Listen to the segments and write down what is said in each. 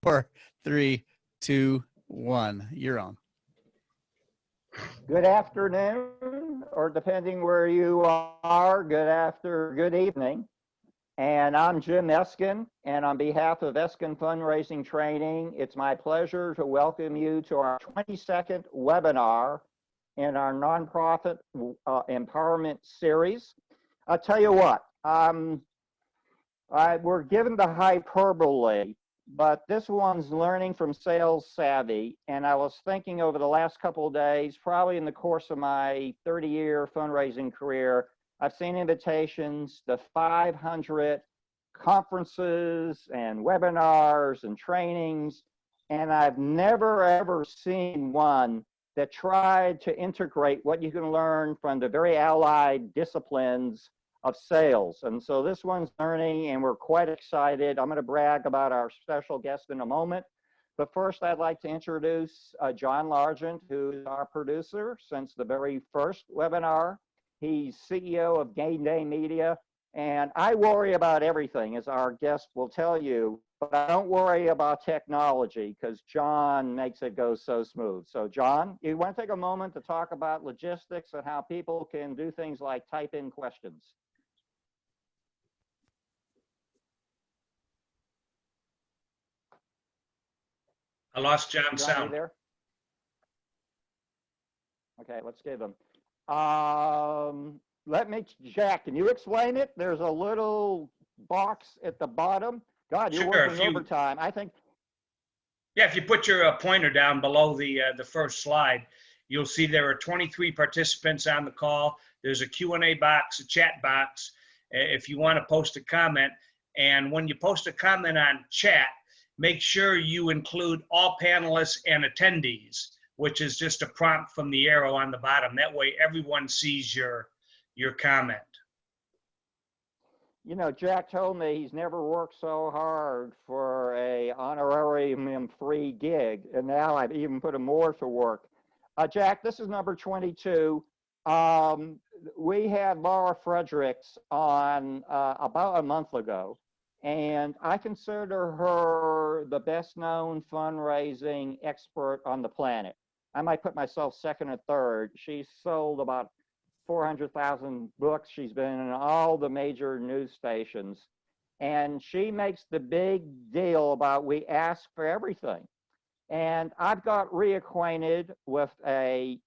4, 3, 2, 1. You're on. Good afternoon, or depending where you are, good evening. And I'm Jim Eskin, and on behalf of Eskin Fundraising Training, it's my pleasure to welcome you to our 22nd webinar in our nonprofit empowerment series. I'll tell you what, we're given the hyperbole, but this one's learning from Sales Savvy. And I was thinking over the last couple of days, probably in the course of my 30-year fundraising career, I've seen invitations to 500 conferences and webinars and trainings, and I've never ever seen one that tried to integrate what you can learn from the very allied disciplines of sales. And so this one's learning, and we're quite excited. I'm going to brag about our special guest in a moment. But first, I'd like to introduce John Largent, who's our producer since the very first webinar. He's CEO of Game Day Media. And I worry about everything, as our guest will tell you, but I don't worry about technology because John makes it go so smooth. So John, you want to take a moment to talk about logistics and how people can do things like type in questions? I lost John's sound. There? Okay, let's give him. Jack, can you explain it? There's a little box at the bottom. God, you're working overtime. I think. Yeah, if you put your pointer down below the first slide, you'll see there are 23 participants on the call. There's a Q&A box, a chat box, if you want to post a comment. And when you post a comment on chat, make sure you include all panelists and attendees, which is just a prompt from the arrow on the bottom. That way everyone sees your comment. You know, Jack told me he's never worked so hard for a honorarium-free gig, and now I've even put him more to work. Jack, this is number 22. We had Laura Fredericks on about a month ago, and I consider her the best-known fundraising expert on the planet. I might put myself second or third. She's sold about 400,000 books. She's been in all the major news stations. And she makes the big deal about we ask for everything. And I've got reacquainted with a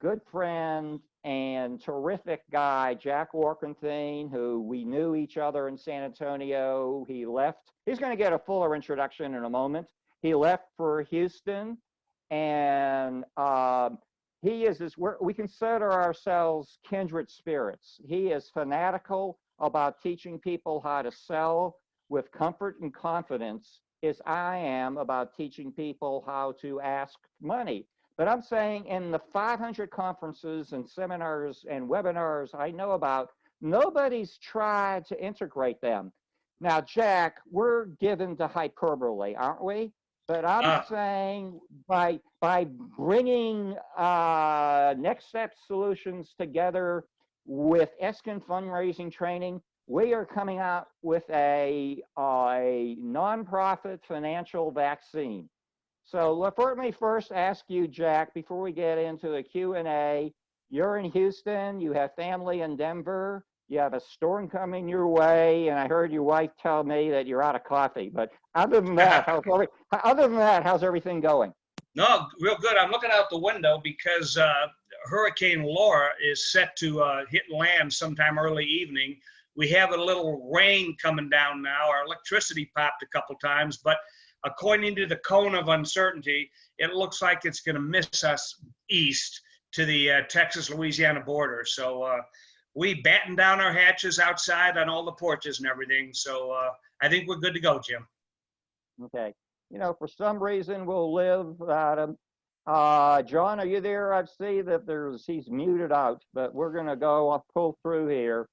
good friend and terrific guy, Jack Warkenthien, who we knew each other in San Antonio. He left. He's going to get a fuller introduction in a moment. He left for Houston, and we consider ourselves kindred spirits. He is fanatical about teaching people how to sell with comfort and confidence, as I am about teaching people how to ask money. But I'm saying in the 500 conferences and seminars and webinars I know about, nobody's tried to integrate them. Now, Jack, we're given to hyperbole, aren't we? But I'm saying by bringing NextStep solutions together with Eskin Fundraising Training, we are coming out with a nonprofit financial vaccine. So let me first ask you, Jack, before we get into the Q&A, you're in Houston, you have family in Denver, you have a storm coming your way, and I heard your wife tell me that you're out of coffee. But other than that, how's everything going? No, real good. I'm looking out the window because Hurricane Laura is set to hit land sometime early evening. We have a little rain coming down now. Our electricity popped a couple times, but according to the cone of uncertainty, it looks like it's going to miss us east to the Texas-Louisiana border. So we batten down our hatches outside on all the porches and everything. So I think we're good to go, Jim. Okay. You know, for some reason we'll live without him. John, are you there? I see that he's muted out, but we're going to I'll pull through here.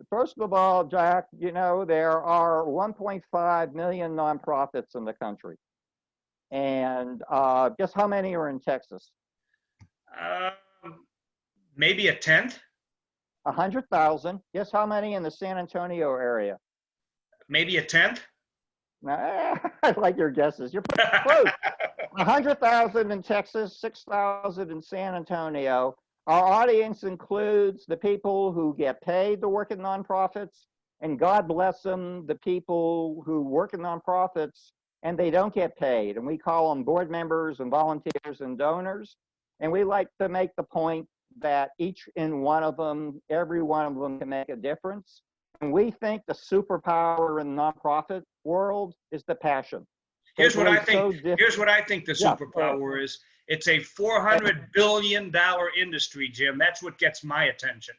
First of all, Jack, you know, there are 1.5 million nonprofits in the country. And guess how many are in Texas? Maybe a tenth. 100,000. Guess how many in the San Antonio area? Maybe a tenth. I like your guesses. You're pretty close. 100,000 in Texas, 6,000 in San Antonio. Our audience includes the people who get paid to work in nonprofits, and God bless them, the people who work in nonprofits and they don't get paid. And we call them board members and volunteers and donors. And we like to make the point that each and one of them, every one of them can make a difference. And we think the superpower in the nonprofit world is the passion. Here's what I think. Here's what I think the superpower is. It's a $400 billion industry, Jim. That's what gets my attention.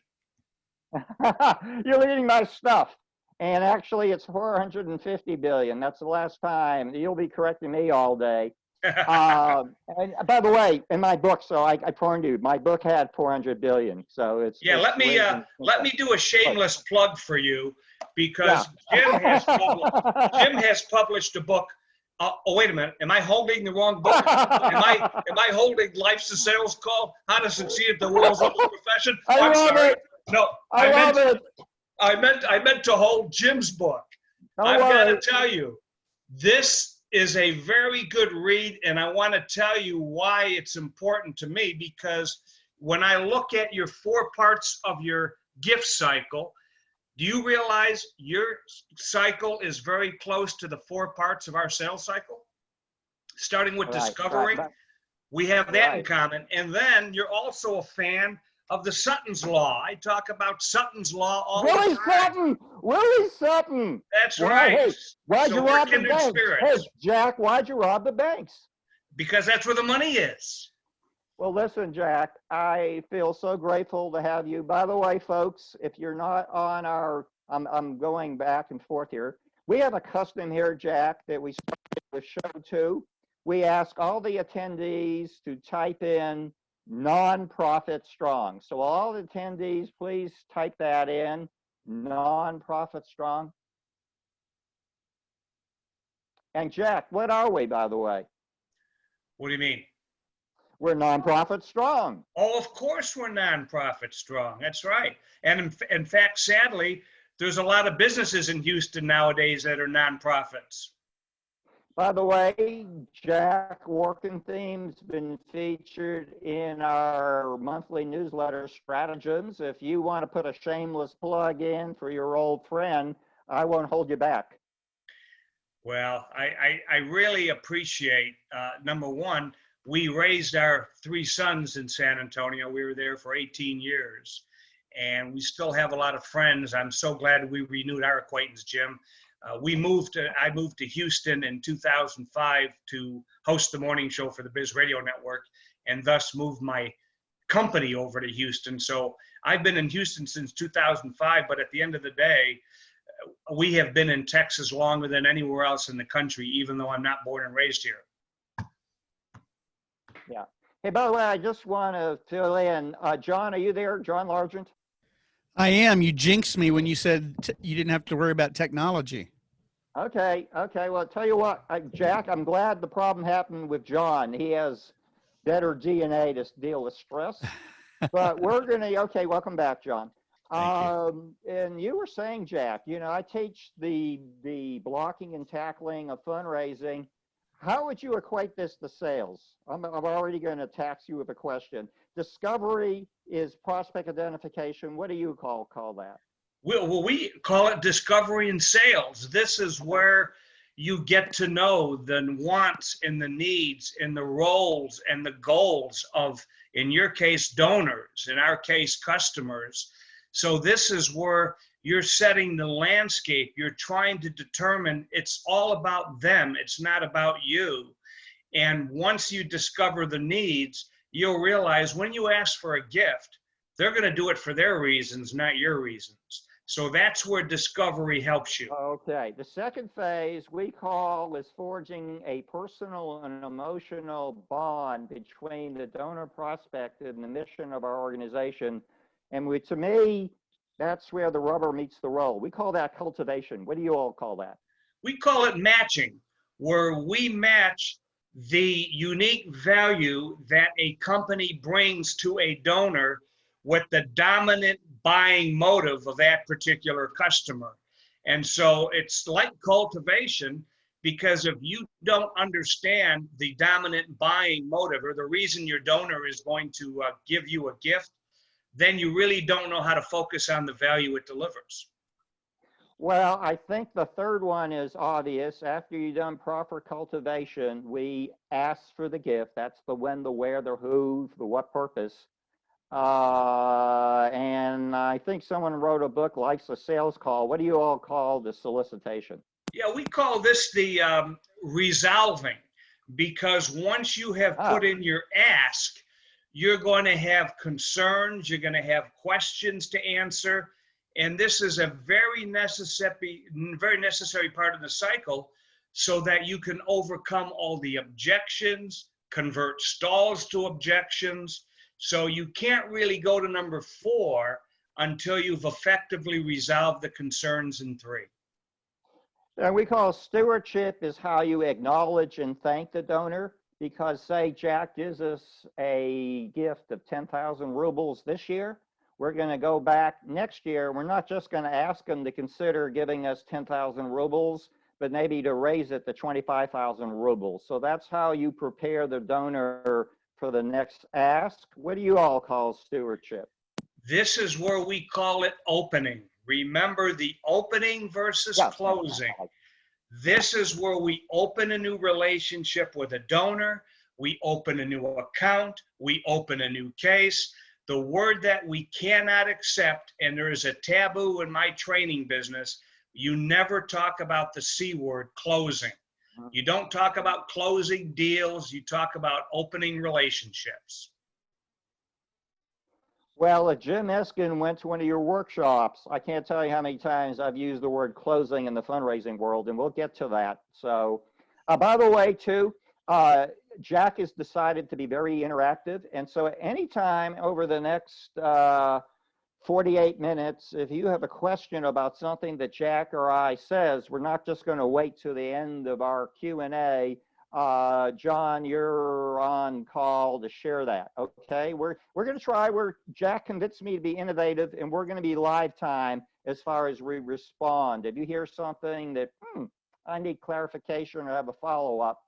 You're reading my stuff. And actually, it's 450 billion. That's the last time. You'll be correcting me all day. And by the way, in my book, so I warned you, my book had 400 billion. So it's let me do a shameless plug for you, because Jim has published a book. Oh, wait a minute. Am I holding the wrong book? Am I holding Life's a Sales Call? How to Succeed at the World's Oldest Profession? I'm sorry. No, I meant to hold Jim's book. I've got to tell you, this is a very good read, and I want to tell you why it's important to me, because when I look at your 4 parts of your gift cycle, do you realize your cycle is very close to the 4 parts of our sales cycle? Starting with discovery, we have that in common. And then you're also a fan of the Sutton's Law. I talk about Sutton's Law all the time. Willie Sutton. That's right. Hey, why'd you rob the banks? Spirits. Hey, Jack, why'd you rob the banks? Because that's where the money is. Well, listen, Jack, I feel so grateful to have you. By the way, folks, if you're not on our, I'm going back and forth here. We have a custom here, Jack, that we started with show 2. We ask all the attendees to type in nonprofit strong. So all the attendees, please type that in, nonprofit strong. And Jack, what are we, by the way? What do you mean? We're nonprofit strong. Oh, of course we're nonprofit strong. That's right. And in fact, sadly, there's a lot of businesses in Houston nowadays that are nonprofits. By the way, Jack Warkenthien's been featured in our monthly newsletter, Stratagems. If you want to put a shameless plug in for your old friend, I won't hold you back. Well, I really appreciate, number one, we raised our 3 sons in San Antonio. We were there for 18 years, and we still have a lot of friends. I'm so glad we renewed our acquaintance, Jim. I moved to Houston in 2005 to host the morning show for the Biz Radio Network, and thus moved my company over to Houston. So I've been in Houston since 2005, but at the end of the day, we have been in Texas longer than anywhere else in the country, even though I'm not born and raised here. Yeah. Hey, by the way, I just want to fill in. John, are you there? John Largent? I am. You jinxed me when you said you didn't have to worry about technology. Okay. Well, I'll tell you what, Jack, I'm glad the problem happened with John. He has better DNA to deal with stress. But we're going to, okay, welcome back, John. Thank you. And you were saying, Jack, you know, I teach the blocking and tackling of fundraising. How would you equate this to sales? I'm already going to tax you with a question. Discovery is prospect identification. What do you call that? Well, we call it discovery and sales. This is where you get to know the wants and the needs and the roles and the goals of, in your case, donors, in our case, customers. So this is where you're setting the landscape. You're trying to determine it's all about them. It's not about you. And once you discover the needs, you'll realize when you ask for a gift, they're going to do it for their reasons, not your reasons. So that's where discovery helps you. Okay. The second phase we call is forging a personal and emotional bond between the donor prospect and the mission of our organization. And to me, that's where the rubber meets the road. We call that cultivation. What do you all call that? We call it matching, where we match the unique value that a company brings to a donor with the dominant buying motive of that particular customer. And so it's like cultivation, because if you don't understand the dominant buying motive or the reason your donor is going to give you a gift, then you really don't know how to focus on the value it delivers. Well, I think the third one is obvious. After you've done proper cultivation, we ask for the gift. That's the when, the where, the who, the what purpose. And I think someone wrote a book, Life's a Sales Call. What do you all call the solicitation? Yeah, we call this the resolving, because once you have put in your ask, you're going to have concerns, you're going to have questions to answer, and this is a very necessary part of the cycle so that you can overcome all the objections, convert stalls to objections. So you can't really go to number 4 until you've effectively resolved the concerns in 3. And we call stewardship is how you acknowledge and thank the donor, because say Jack gives us a gift of 10,000 rubles this year, we're going to go back next year. We're not just going to ask him to consider giving us 10,000 rubles, but maybe to raise it to 25,000 rubles. So that's how you prepare the donor for the next ask. What do you all call stewardship? This is where we call it opening. Remember the opening versus closing. This is where we open a new relationship with a donor. We open a new account. We open a new case. The word that we cannot accept, and there is a taboo in my training business, you never talk about the C word, closing. You don't talk about closing deals. You talk about opening relationships. Well, if Jim Eskin went to one of your workshops, I can't tell you how many times I've used the word closing in the fundraising world, and we'll get to that. So, by the way, too, Jack has decided to be very interactive. And so at any time over the next 48 minutes, if you have a question about something that Jack or I says, we're not just going to wait to the end of our Q&A. John, you're on call to share that. Okay, we're going to try. Jack convinced me to be innovative, and we're going to be live time as far as we respond. If you hear something that I need clarification or have a follow up.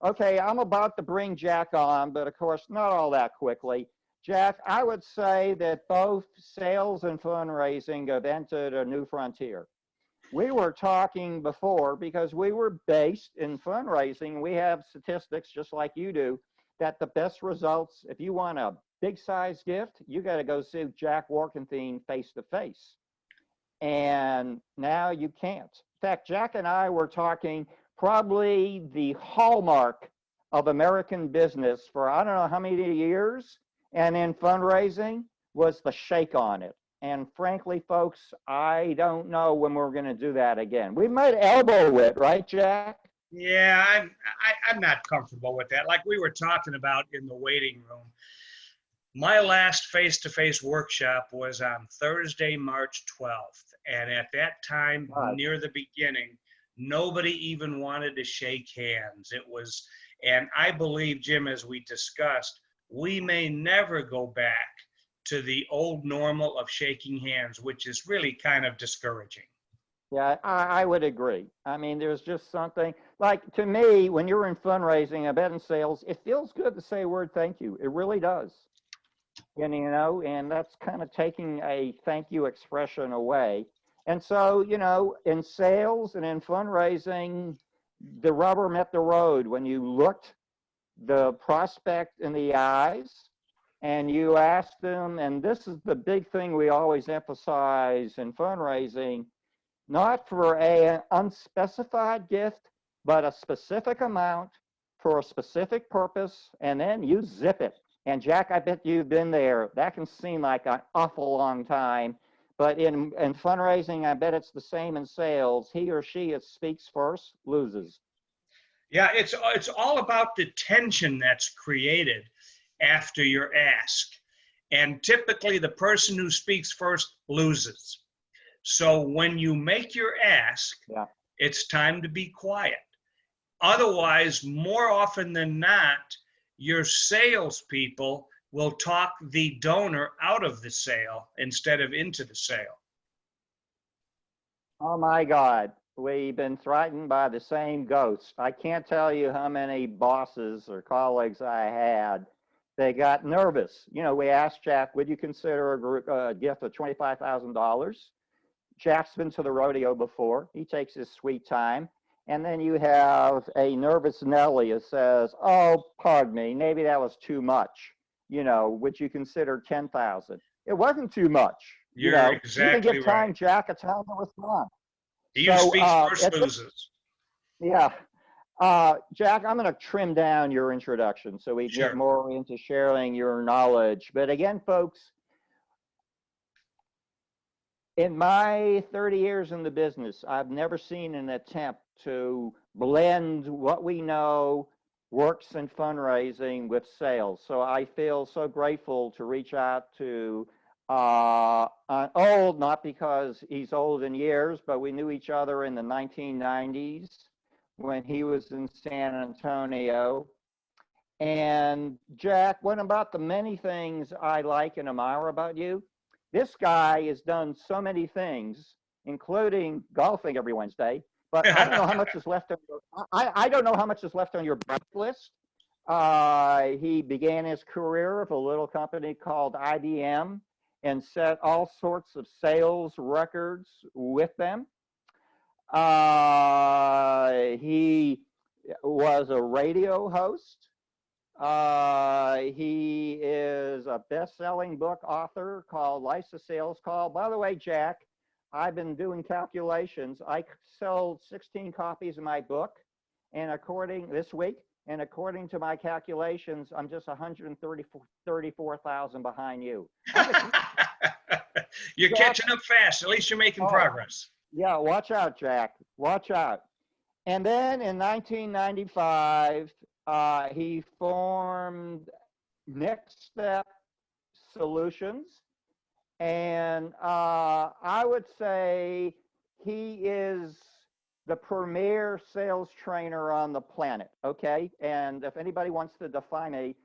Okay, I'm about to bring Jack on, but of course not all that quickly. Jack, I would say that both sales and fundraising have entered a new frontier. We were talking before, because we were based in fundraising. We have statistics just like you do, that the best results, if you want a big size gift, you got to go see Jack Warkenthien face to face. And now you can't. In fact, Jack and I were talking, probably the hallmark of American business for I don't know how many years, and in fundraising was the shake on it. And frankly, folks, I don't know when we're going to do that again. We might elbow it, right, Jack? Yeah, I'm not comfortable with that. Like we were talking about in the waiting room. My last face-to-face workshop was on Thursday, March 12th. And at that time, near the beginning, nobody even wanted to shake hands. It was, and I believe, Jim, as we discussed, we may never go back to the old normal of shaking hands, which is really kind of discouraging. Yeah, I would agree. I mean, there's just something, like to me, when you're in fundraising, I bet in sales, it feels good to say a word thank you. It really does. And, you know, and that's kind of taking a thank you expression away. And so, you know, in sales and in fundraising, the rubber met the road when you looked the prospect in the eyes and you asked them, and this is the big thing we always emphasize in fundraising, not for an unspecified gift, but a specific amount for a specific purpose, and then you zip it. And Jack, I bet you've been there. That can seem like an awful long time, but in fundraising, I bet it's the same in sales. He or she that speaks first loses. Yeah, it's all about the tension that's created after your ask. And typically the person who speaks first loses. So when you make your ask, it's time to be quiet. Otherwise, more often than not, your salespeople will talk the donor out of the sale instead of into the sale. Oh my God. we've been threatened by the same ghost. I can't tell you how many bosses or colleagues I had. They got nervous. You know, we asked Jack, would you consider a gift of $25,000? Jack's been to the rodeo before. He takes his sweet time. And then you have a nervous Nelly who says, oh, pardon me, maybe that was too much. You know, would you consider 10,000? It wasn't too much. You're exactly you can give time, right. Jack, a time to respond. He who speaks first loses. Yeah. Jack, I'm going to trim down your introduction so we can get more into sharing your knowledge. But again, folks, in my 30 years in the business, I've never seen an attempt to blend what we know works in fundraising with sales. So I feel so grateful to reach out to old, not because he's old in years, but we knew each other in the 1990s when he was in San Antonio. And Jack, what about the many things I like and admire about you? This guy has done so many things, including golfing every Wednesday. But I don't know how much is left on your, I don't know how much is left on your bucket list. He began his career with a little company called IBM and set all sorts of sales records with them. He was a radio host. He is a best-selling book author called Life's a Sales Call. By the way, Jack, I've been doing calculations. I sold 16 copies of my book, and this week, and according to my calculations, I'm just 134,000 behind you. You're catching up fast. At least you're making progress. Yeah, watch out, Jack. Watch out. And then in 1995, he formed NextStep Solutions. And I would say he is the premier sales trainer on the planet, okay? And if anybody wants to define me,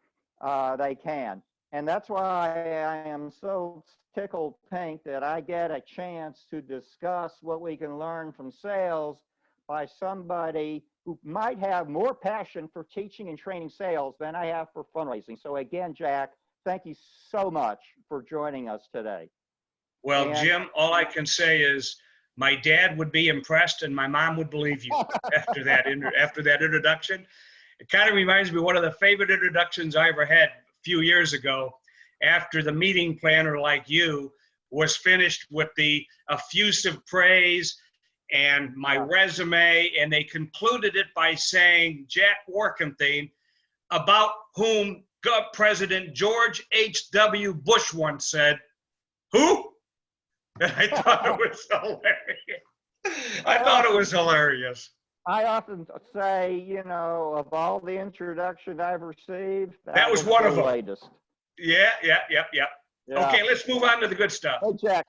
they can. And that's why I am so tickled pink that I get a chance to discuss what we can learn from sales by somebody who might have more passion for teaching and training sales than I have for fundraising. So again, Jack, thank you so much for joining us today. Well, Jim, all I can say is my dad would be impressed and my mom would believe you after that introduction. It kind of reminds me of one of the favorite introductions I ever had a few years ago, after the meeting planner like you was finished with the effusive praise and my resume, and they concluded it by saying, Jack Warkenthien, about whom President George H.W. Bush once said, who? And I thought it was hilarious. I thought it was hilarious. I often say, you know, of all the introductions I've received, that was one of them. Latest. Yeah. Okay, let's move on to the good stuff. Hey, Jack.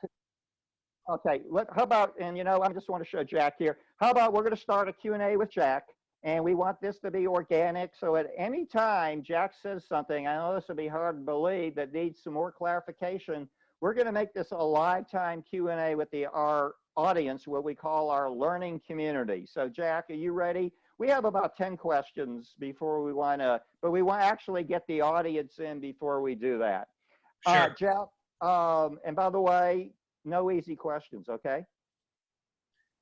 Okay, how about, and you know, I just want to show Jack here. How about we're going to start a Q&A with Jack, and we want this to be organic. So at any time Jack says something, I know this will be hard to believe, that needs some more clarification, we're going to make this a lifetime Q&A with our audience, what we call our learning community. So Jack, are you ready? We have about 10 questions before we want to, but we want to actually get the audience in before we do that. Sure. Jack, and by the way, no easy questions, okay?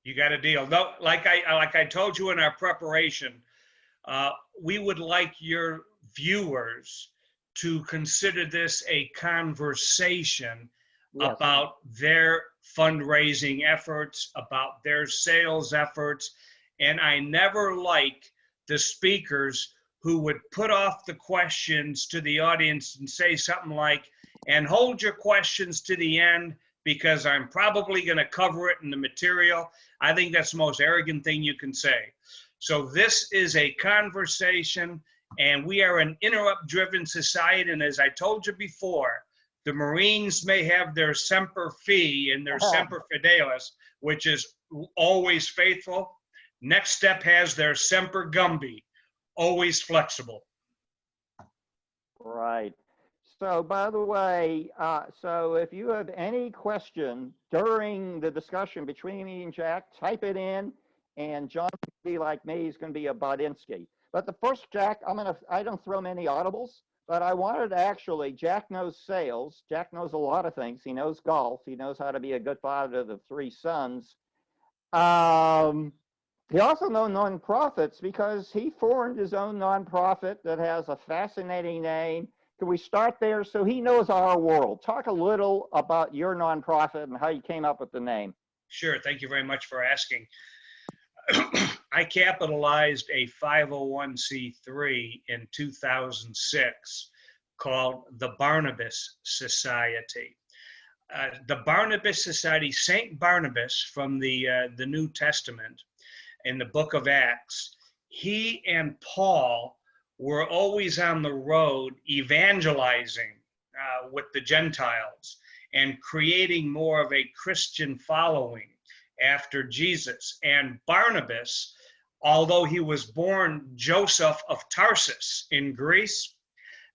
You got a deal. No, like I told you in our preparation, we would like your viewers to consider this a conversation about their fundraising efforts, about their sales efforts. And I never like the speakers who would put off the questions to the audience and say something like, and hold your questions to the end because I'm probably going to cover it in the material. I think that's the most arrogant thing you can say. So this is a conversation, and we are an interrupt-driven society. And as I told you before, the Marines may have their Semper Fi and their Semper Fidelis, which is always faithful. NextStep has their Semper Gumby, always flexible. Right. So by the way, so if you have any question during the discussion between me and Jack, type it in. and John will be like me. He's going to be a Bodinsky. But the first, Jack, I don't throw many audibles, but I wanted to actually, Jack knows sales. Jack knows a lot of things. He knows golf. He knows how to be a good father to the 3 sons. He also knows nonprofits because he formed his own nonprofit that has a fascinating name. Can we start there? So he knows our world. Talk a little about your nonprofit and how you came up with the name. Sure. Thank you very much for asking. I capitalized a 501c3 in 2006 called the Barnabas Society. The Barnabas Society, Saint Barnabas from the New Testament in the book of Acts, he and Paul were always on the road evangelizing with the Gentiles and creating more of a Christian following after Jesus. And Barnabas, although he was born Joseph of Tarsus in Greece,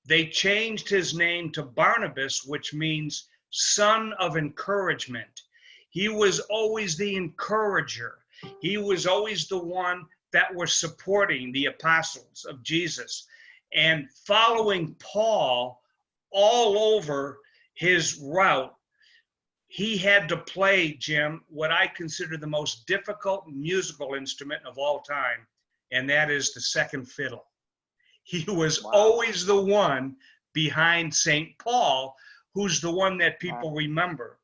they changed his name to Barnabas, which means son of encouragement. He was always the encourager. He was always the one that was supporting the apostles of Jesus and following Paul all over his route. He had to play, Jim, what I consider the most difficult musical instrument of all time, and that is the second fiddle. He was always the one behind St. Paul, who's the one that people remember.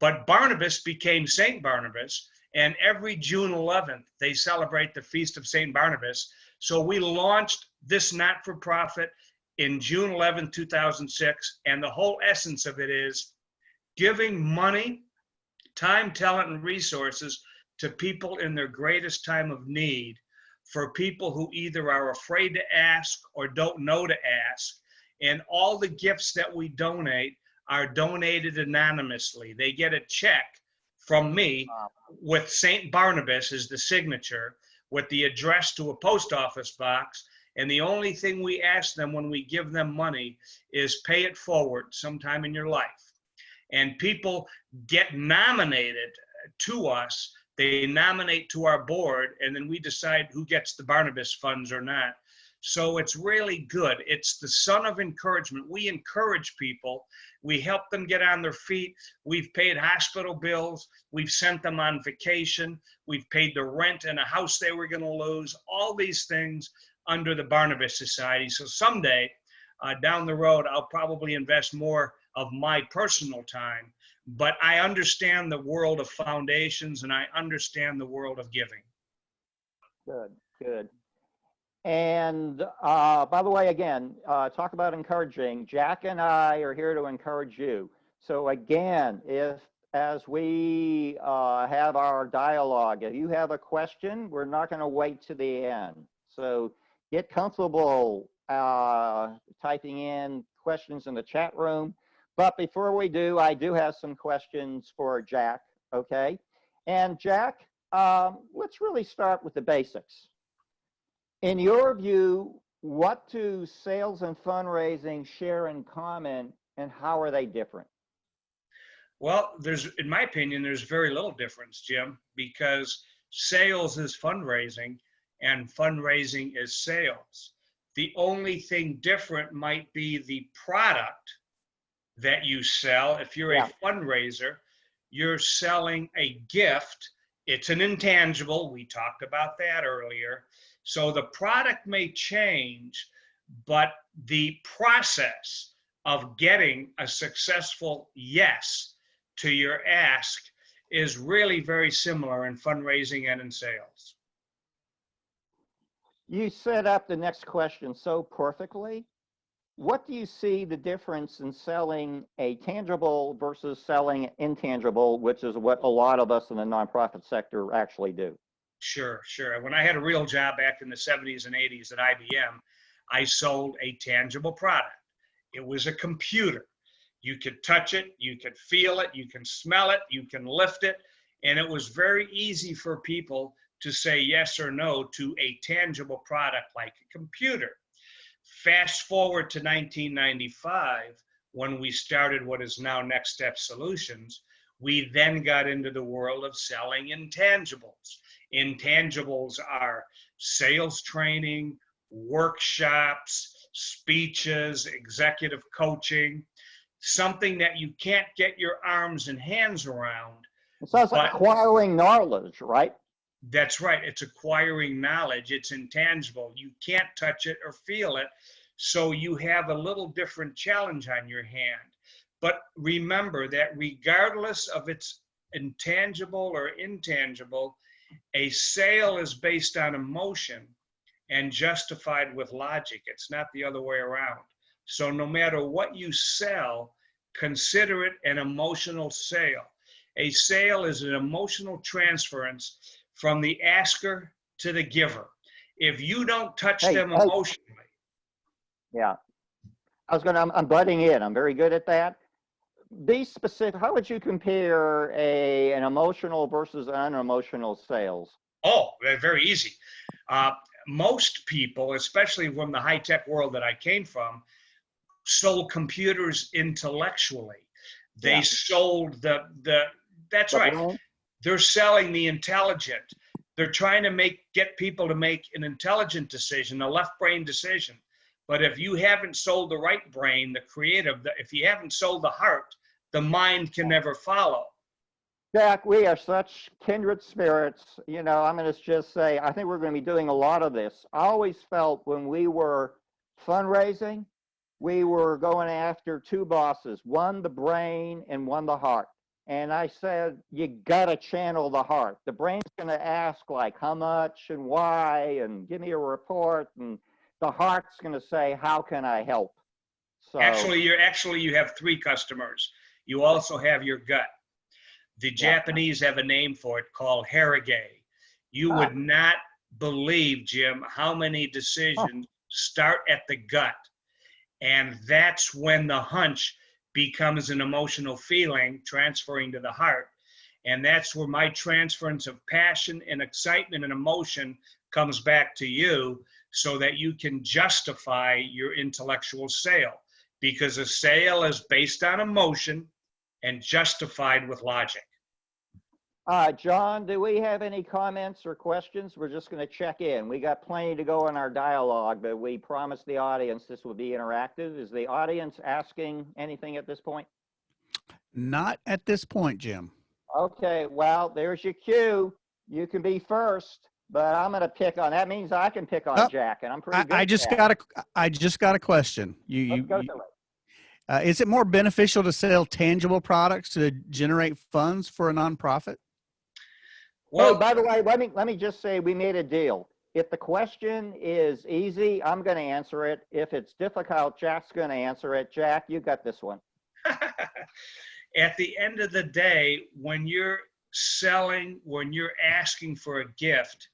But Barnabas became St. Barnabas, and every June 11th, they celebrate the Feast of St. Barnabas. So we launched this not-for-profit in June 11, 2006, and the whole essence of it is giving money, time, talent, and resources to people in their greatest time of need, for people who either are afraid to ask or don't know to ask. And all the gifts that we donate are donated anonymously. They get a check from me with St. Barnabas as the signature, with the address to a post office box. And the only thing we ask them when we give them money is pay it forward sometime in your life. And people get nominated to us. They nominate to our board, and then we decide who gets the Barnabas funds or not. So it's really good. It's the son of encouragement. We encourage people. We help them get on their feet. We've paid hospital bills. We've sent them on vacation. We've paid the rent in a house they were going to lose. All these things under the Barnabas Society. So someday down the road, I'll probably invest more of my personal time. But I understand the world of foundations, and I understand the world of giving. Good, good. And by the way, again, talk about encouraging. Jack and I are here to encourage you. So again, as we have our dialogue, if you have a question, we're not going to wait to the end. So get comfortable typing in questions in the chat room. But before we do, I do have some questions for Jack, okay? And Jack, let's really start with the basics. In your view, what do sales and fundraising share in common, and how are they different? Well, in my opinion, there's very little difference, Jim, because sales is fundraising and fundraising is sales. The only thing different might be the product that you sell. If you're a fundraiser, you're selling a gift. It's an intangible. We talked about that earlier. So the product may change, but the process of getting a successful yes to your ask is really very similar in fundraising and in sales. You set up the next question so perfectly. What do you see the difference in selling a tangible versus selling intangible, which is what a lot of us in the nonprofit sector actually do? Sure, sure. When I had a real job back in the 70s and 80s at IBM, I sold a tangible product. It was a computer. You could touch it, you could feel it, you can smell it, you can lift it, and it was very easy for people to say yes or no to a tangible product like a computer. Fast forward to 1995, when we started what is now NextStep Solutions, we then got into the world of selling intangibles. Intangibles are sales training, workshops, speeches, executive coaching, something that you can't get your arms and hands around. It sounds like But acquiring knowledge, right? that's right. It's acquiring knowledge. It's intangible. You can't touch it or feel it. So you have a little different challenge on your hand. But remember that regardless of its intangible or intangible, a sale is based on emotion and justified with logic. It's not the other way around. So no matter what you sell, consider it an emotional sale. A sale is an emotional transference from the asker to the giver. If you don't touch them emotionally. Yeah. I'm butting in. I'm very good at that. Be specific. How would you compare an emotional versus unemotional sales? Oh, very easy. Most people, especially from the high-tech world that I came from, sold computers intellectually. They sold that's right. Brain? They're selling the intelligent. They're trying to get people to make an intelligent decision, a left brain decision. But if you haven't sold the right brain, the creative, if you haven't sold the heart, the mind can never follow. Jack, we are such kindred spirits. You know, I'm going to just say, I think we're going to be doing a lot of this. I always felt when we were fundraising, we were going after two bosses, one the brain and one the heart. And I said, you got to channel the heart. The brain's going to ask like how much and why and give me a report. And the heart's going to say, how can I help? So Actually, you have three customers. You also have your gut. The Japanese have a name for it called harige. You would not believe, Jim, how many decisions start at the gut. And that's when the hunch becomes an emotional feeling transferring to the heart. And that's where my transference of passion and excitement and emotion comes back to you so that you can justify your intellectual sale. Because a sale is based on emotion and justified with logic. John, do we have any comments or questions? We're just going to check in. We got plenty to go in our dialogue, but we promised the audience this would be interactive. Is the audience asking anything at this point? Not at this point, Jim. Okay, well, there's your cue. You can be first, but I'm going to pick on. That means I can pick on Jack, and I'm pretty good. I just got a question. Let's go through it. Is it more beneficial to sell tangible products to generate funds for a nonprofit? Well, by the way, let me just say we made a deal. If the question is easy, I'm going to answer it. If it's difficult, Jack's going to answer it. Jack, you got this one. At the end of the day, when you're selling, when you're asking for a gift,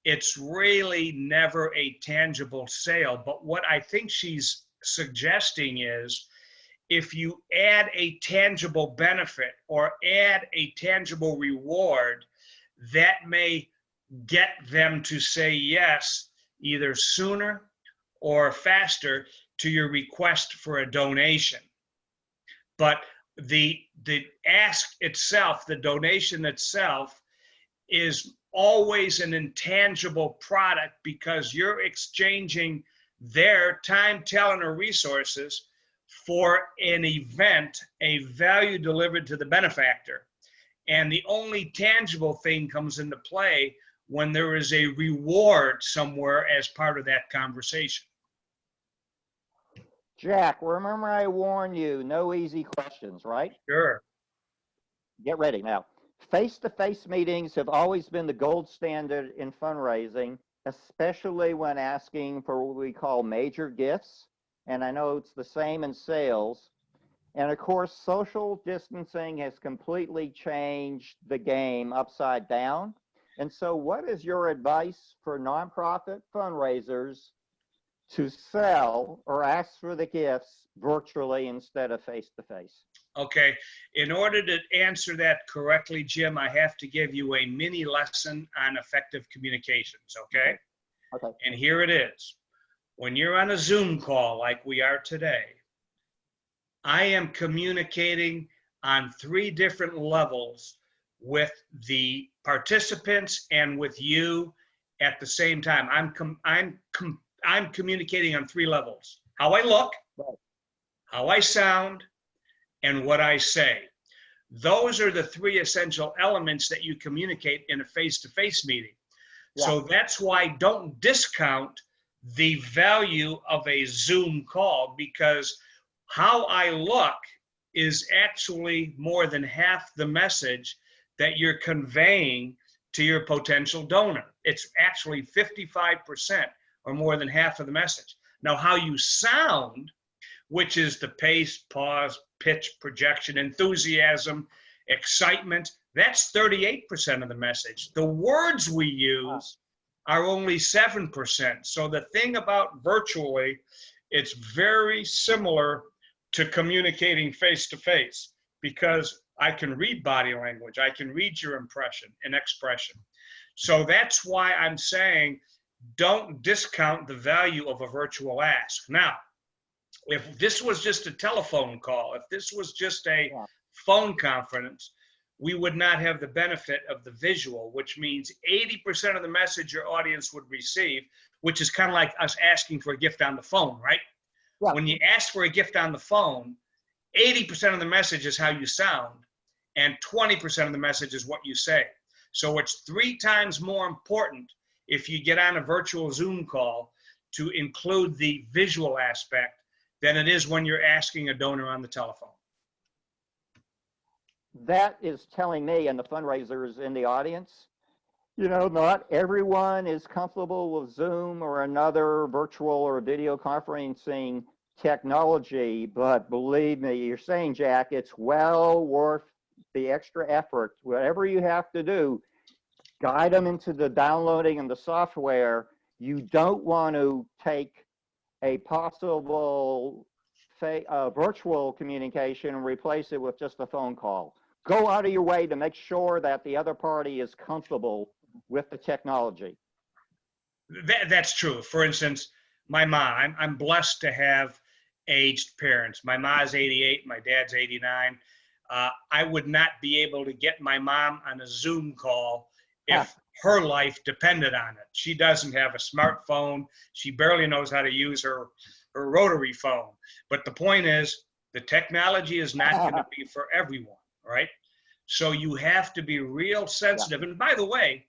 it's really never a tangible sale. But what I think she's suggesting is if you add a tangible benefit or add a tangible reward, that may get them to say yes either sooner or faster to your request for a donation. But the ask itself, the donation itself, is always an intangible product because you're exchanging their time, talent, or resources for an event, a value delivered to the benefactor. And the only tangible thing comes into play when there is a reward somewhere as part of that conversation. Jack, remember I warned you, no easy questions, right? Sure. Get ready now. Face-to-face meetings have always been the gold standard in fundraising, especially when asking for what we call major gifts. And I know it's the same in sales. And of course, social distancing has completely changed the game upside down. And so what is your advice for nonprofit fundraisers to sell or ask for the gifts virtually instead of face-to-face? Okay, in order to answer that correctly, Jim, I have to give you a mini lesson on effective communications, okay? Okay. And here it is. When you're on a Zoom call like we are today, I am communicating on 3 different levels with the participants and with you at the same time. I'm communicating on 3 levels: how I look, how I sound, and what I say. Those are the 3 essential elements that you communicate in a face-to-face meeting. Yeah. So that's why don't discount the value of a Zoom call, because how I look is actually more than half the message that you're conveying to your potential donor. It's actually 55% or more than half of the message. Now, how you sound, which is the pace, pause, pitch, projection, enthusiasm, excitement, that's 38% of the message. The words we use are only 7%. So the thing about virtually, it's very similar to communicating face-to-face, because I can read body language, I can read your impression and expression. So that's why I'm saying don't discount the value of a virtual ask. Now, if this was just a telephone call, if this was just a phone conference, we would not have the benefit of the visual, which means 80% of the message your audience would receive, which is kind of like us asking for a gift on the phone, right? Yeah. When you ask for a gift on the phone, 80% of the message is how you sound, and 20% of the message is what you say. So it's 3 times more important if you get on a virtual Zoom call to include the visual aspect than it is when you're asking a donor on the telephone. That is telling me, and the fundraisers in the audience, you know, not everyone is comfortable with Zoom or another virtual or video conferencing technology, but believe me, you're saying, Jack, it's well worth the extra effort. Whatever you have to do, guide them into the downloading and the software. You don't want to take a possible virtual communication and replace it with just a phone call. Go out of your way to make sure that the other party is comfortable with the technology. That's true. For instance, my mom, I'm blessed to have aged parents. My mom's 88, my dad's 89. I would not be able to get my mom on a Zoom call if her life depended on it. She doesn't have a smartphone. She barely knows how to use her rotary phone. But the point is, the technology is not going to be for everyone, right? So you have to be real sensitive. And by the way,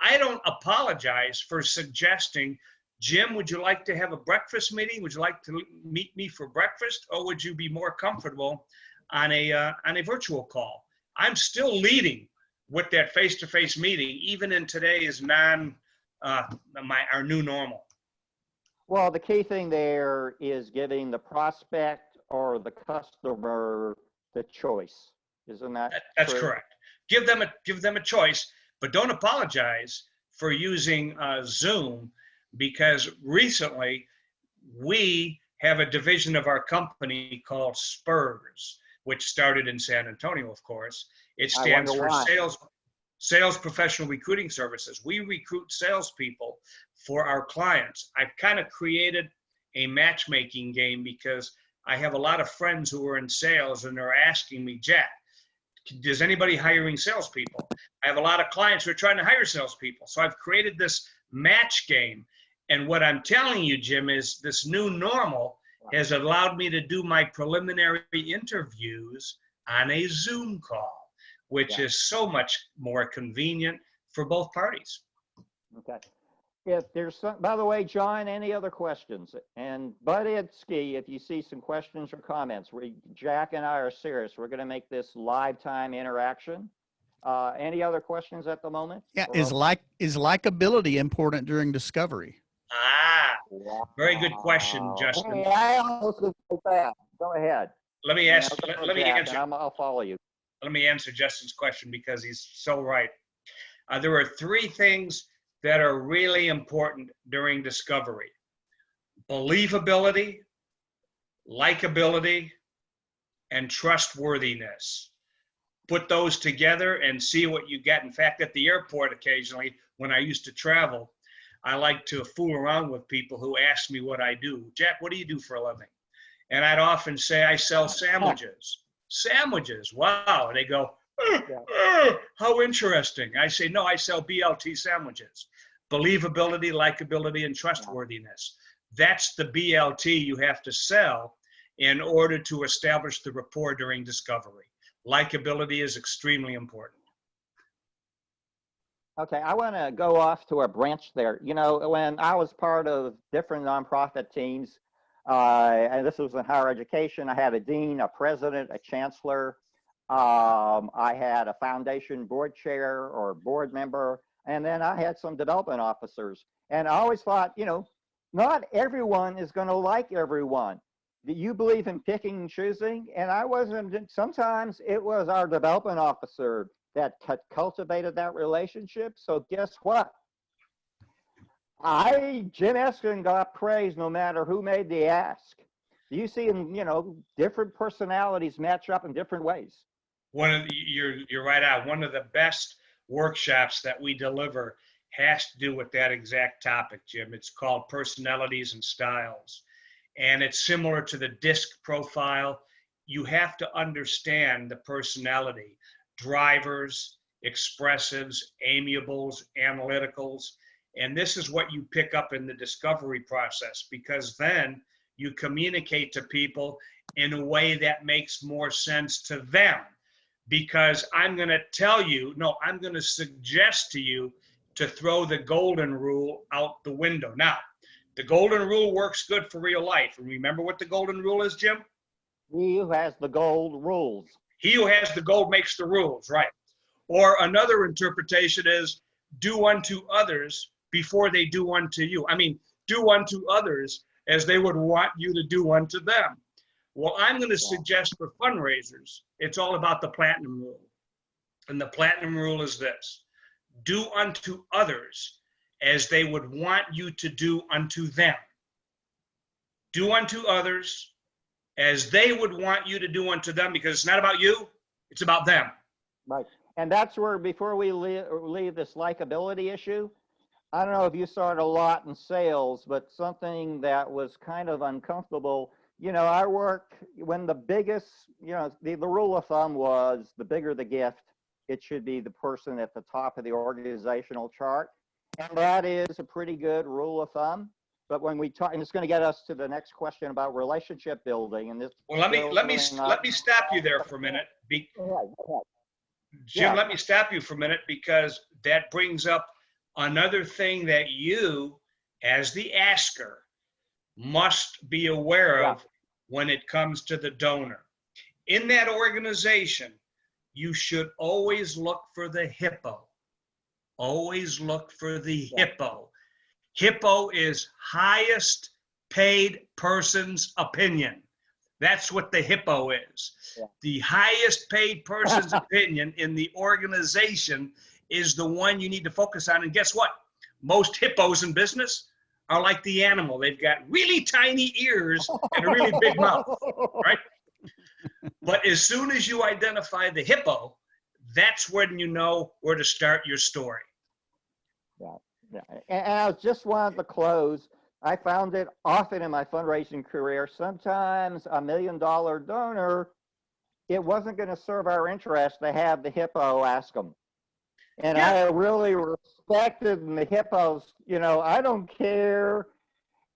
I don't apologize for suggesting, Jim, would you like to have a breakfast meeting? Would you like to meet me for breakfast? Or would you be more comfortable on a virtual call? I'm still leading with that face-to-face meeting, even in today's our new normal. Well, the key thing there is giving the prospect or the customer the choice. Isn't that's true? Correct. Give them a choice, but don't apologize for using Zoom, because recently we have a division of our company called SPURS, which started in San Antonio, of course. It stands for Sales Professional Recruiting Services. We recruit salespeople for our clients. I've kind of created a matchmaking game, because I have a lot of friends who are in sales and they're asking me, Jack, is anybody hiring salespeople? I have a lot of clients who are trying to hire salespeople. So I've created this match game. And what I'm telling you, Jim, is this new normal has allowed me to do my preliminary interviews on a Zoom call, which is so much more convenient for both parties. Okay. If there's some, by the way, John, any other questions? And Bud Idsky, if you see some questions or comments, Jack and I are serious. We're going to make this live time interaction. Any other questions at the moment? Yeah, is likability important during discovery? Very good question, Justin. Hey, I almost like that. Go ahead. Let me answer. I'll follow you. Let me answer Justin's question, because he's so right. There are 3 things that are really important during discovery: believability, likability, and trustworthiness. Put those together and see what you get. In fact, at the airport occasionally, when I used to travel, I like to fool around with people who ask me what I do. Jack, what do you do for a living? And I'd often say, I sell sandwiches. Sandwiches, wow. And they go, How interesting. I say, no, I sell BLT sandwiches. Believability, likability, and trustworthiness. That's the BLT you have to sell in order to establish the rapport during discovery. Likability is extremely important. Okay, I want to go off to a branch there. You know, when I was part of different nonprofit teams, and this was in higher education, I had a dean, a president, a chancellor. I had a foundation board chair or board member, and then I had some development officers. And I always thought, you know, not everyone is going to like everyone. Do you believe in picking and choosing? And I wasn't. Sometimes it was our development officer that cultivated that relationship. So guess what? Jim Eskin got praise no matter who made the ask. You see, you know, different personalities match up in different ways. You're right out. One of the best workshops that we deliver has to do with that exact topic, Jim. It's called Personalities and Styles. And it's similar to the DISC profile. You have to understand the personality. Drivers, expressives, amiables, analyticals. And this is what you pick up in the discovery process, because then you communicate to people in a way that makes more sense to them. Because I'm going to tell you, no, I'm going to suggest to you to throw the golden rule out the window. Now, the golden rule works good for real life. And remember what the golden rule is, Jim? He who has the gold rules. He who has the gold makes the rules, right? Or another interpretation is do unto others before they do unto you. I mean, do unto others as they would want you to do unto them. Well, I'm going to suggest for fundraisers, it's all about the platinum rule. And the platinum rule is this: do unto others as they would want you to do unto them. Do unto others as they would want you to do unto them, because it's not about you, it's about them. Right. And that's where, before we leave this likability issue, I don't know if you saw it a lot in sales, but something that was kind of uncomfortable. You know, I work when the biggest, you know, the rule of thumb was the bigger the gift, it should be the person at the top of the organizational chart. And that is a pretty good rule of thumb. But when we talk, and it's going to get us to the next question about relationship building. And this. Well, let me stop you there for a minute. Jim, let me stop you for a minute, because that brings up another thing that you, as the asker, must be aware of when it comes to the donor. In that organization, you should always look for the hippo. Always look for the hippo. Hippo is highest paid person's opinion. That's what the hippo is. Yeah. The highest paid person's opinion in the organization is the one you need to focus on. And guess what? Most hippos in business are like the animal. They've got really tiny ears and a really big mouth, right? But as soon as you identify the hippo, that's when you know where to start your story. Yeah. And I just wanted to close. I found it often in my fundraising career. Sometimes $1 million donor, it wasn't going to serve our interest to have the hippo ask them. And I really respected the hippos. You know, I don't care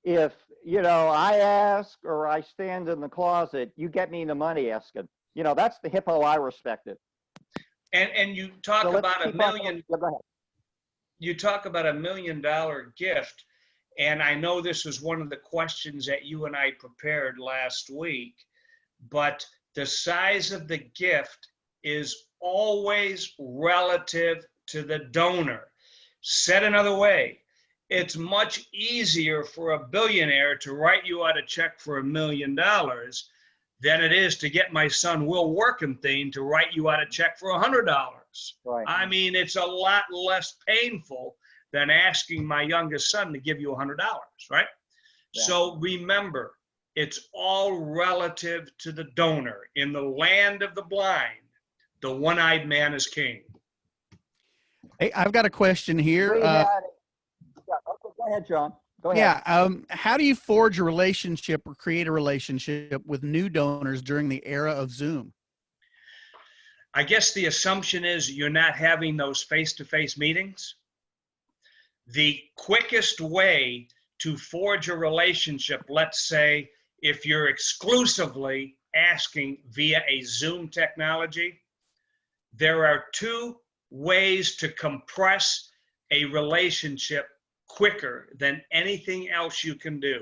if, you know, I ask or I stand in the closet, you get me the money asking. You know, that's the hippo I respected. And you talk about $1 million. You talk about $1 million gift. And I know this was one of the questions that you and I prepared last week, but the size of the gift is always relative to the donor. Said another way, it's much easier for a billionaire to write you out a check for $1 million than it is to get my son Will Warkenthien to write you out a check for $100. Right. I mean, it's a lot less painful than asking my youngest son to give you $100, right? Yeah. So remember, it's all relative to the donor. In the land of the blind, the one-eyed man is king. Hey, I've got a question here. Go ahead, John. Go ahead. Yeah. How do you forge a relationship or create a relationship with new donors during the era of Zoom? I guess the assumption is you're not having those face-to-face meetings. The quickest way to forge a relationship, let's say if you're exclusively asking via a Zoom technology, there are two ways to compress a relationship quicker than anything else you can do.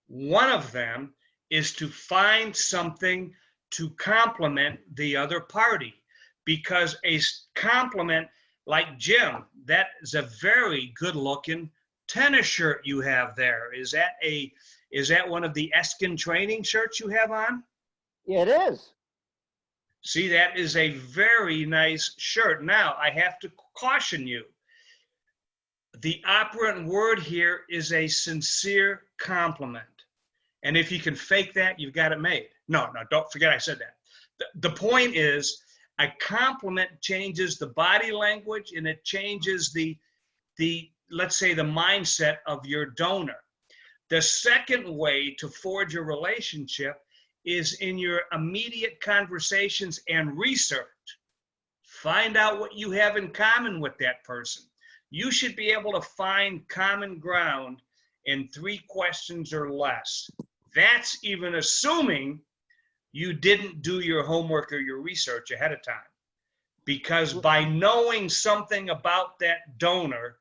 One of them is to find something to complement the other party, because a compliment like Jim, that is a very good looking tennis shirt you have there. Is that one of the Eskin training shirts you have on? It is. See, that is a very nice shirt. Now, I have to caution you. The operant word here is a sincere compliment. And if you can fake that, you've got it made. No, don't forget I said that. The point is, a compliment changes the body language, and it changes the let's say, the mindset of your donor. The second way to forge a relationship is in your immediate conversations and research. Find out what you have in common with that person. You should be able to find common ground in 3 questions or less. That's even assuming you didn't do your homework or your research ahead of time. Because by knowing something about that donor,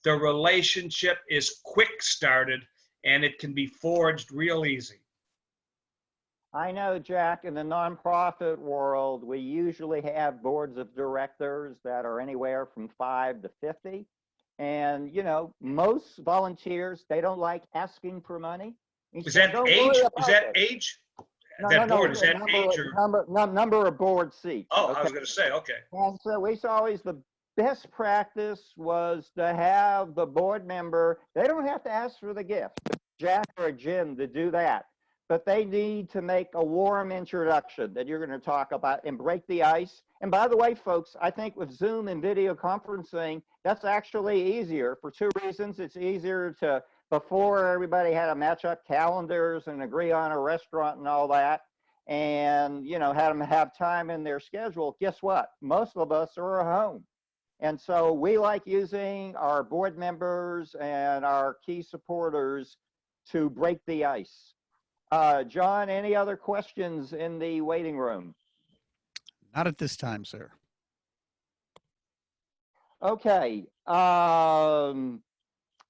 the relationship is quick started and it can be forged real easy. I know, Jack, in the nonprofit world, we usually have boards of directors that are anywhere from 5 to 50. And, you know, most volunteers, they don't like asking for money. Is that age? Is that age? That board, is that age or? Number of board seats. Oh, okay? I was going to say, okay. And so we saw always the best practice was to have the board member, they don't have to ask for the gift, Jack or Jim, to do that. But they need to make a warm introduction that you're going to talk about and break the ice. And by the way, folks, I think with Zoom and video conferencing, that's actually easier for 2 reasons. It's easier to, before everybody had to match up calendars and agree on a restaurant and all that, and, you know, had them have time in their schedule. Guess what? Most of us are at home. And so we like using our board members and our key supporters to break the ice. John, any other questions in the waiting room? Not at this time, sir. Okay. You